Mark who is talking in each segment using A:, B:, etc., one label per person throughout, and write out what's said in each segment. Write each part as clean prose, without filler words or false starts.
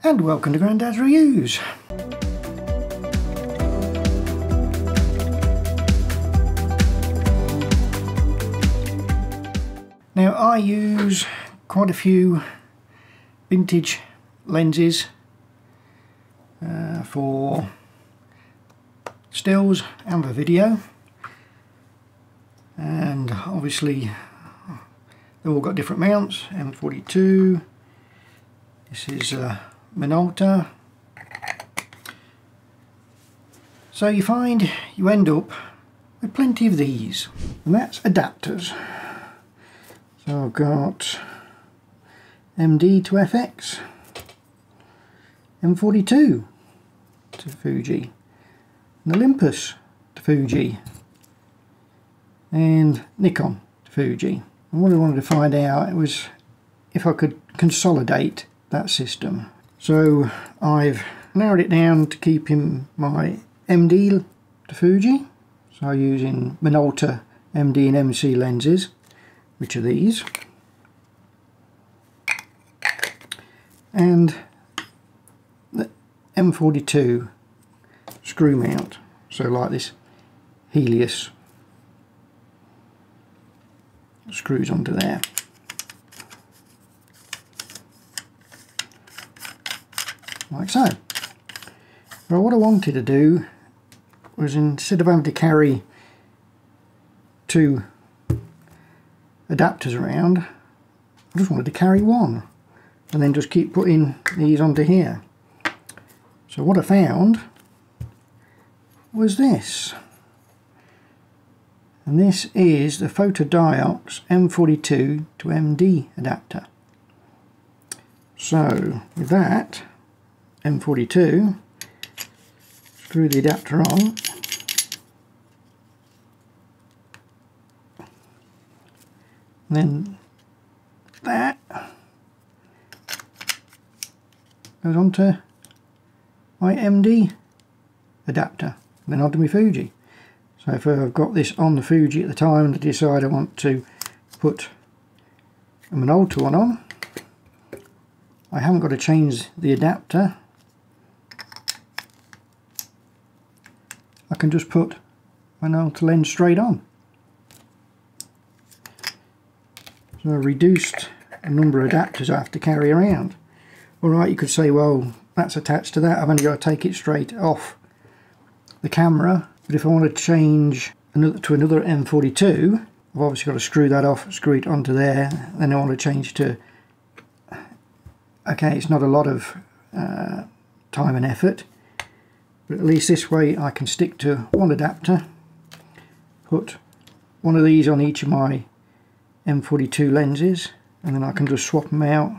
A: and welcome to Grandad's Reviews. Now I use quite a few vintage lenses for stills and for video, and obviously they've all got different mounts. M42, this is Minolta. So you find you end up with plenty of these, and that's adapters. So I've got MD to FX, M42 to Fuji, and Olympus to Fuji, and Nikon to Fuji. And what I wanted to find out was if I could consolidate that system. So I've narrowed it down to keeping my MD to Fuji, so using Minolta MD and MC lenses, which are these, and the M42 screw mount, so like this Helios screws onto there. Like so. Well, what I wanted to do was, instead of having to carry two adapters around, I just wanted to carry one and then just keep putting these onto here. So what I found was this, and this is the Fotodiox M42 to MD adapter. So with that M42, screw the adapter on, and then that goes onto my MD adapter, and then onto my Fuji. So if I've got this on the Fuji at the time and I decide I want to put a Minolta one on, I haven't got to change the adapter. I can just put Minolta lens straight on. So I reduced the number of adapters I have to carry around. Alright, you could say, well, that's attached to that, I've only got to take it straight off the camera. But if I want to change to another M42, I've obviously got to screw that off, screw it onto there, then I want to change to... Okay, it's not a lot of time and effort, but at least this way I can stick to one adapter, put one of these on each of my M42 lenses, and then I can just swap them out,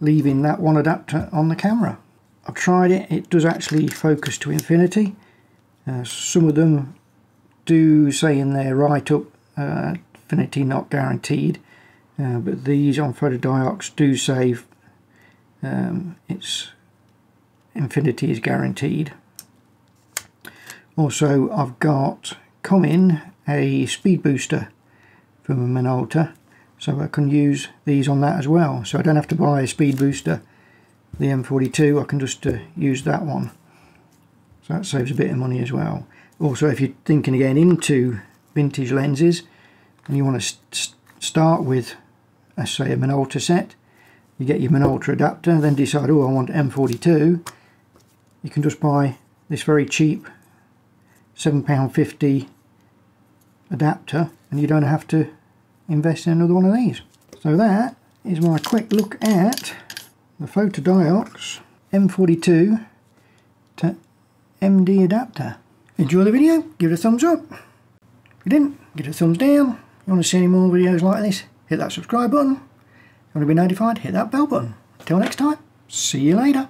A: leaving that one adapter on the camera. I've tried it, it does actually focus to infinity. Some of them do say in there right up, infinity not guaranteed, but these on Fotodiox do say it's infinity is guaranteed. Also, I've got coming a speed booster from a Minolta, so I can use these on that as well. So I don't have to buy a speed booster, the M42, I can just use that one. So that saves a bit of money as well. Also, if you're thinking of getting into vintage lenses and you want to start with, let's say, a Minolta set, you get your Minolta adapter, then decide, oh, I want M42, you can just buy this very cheap £7.50 adapter, and you don't have to invest in another one of these. So that is my quick look at the Fotodiox M42 to MD adapter. Enjoy the video, give it a thumbs up. If you didn't, give it a thumbs down. If you want to see any more videos like this, hit that subscribe button. If you want to be notified, hit that bell button. Until next time, see you later.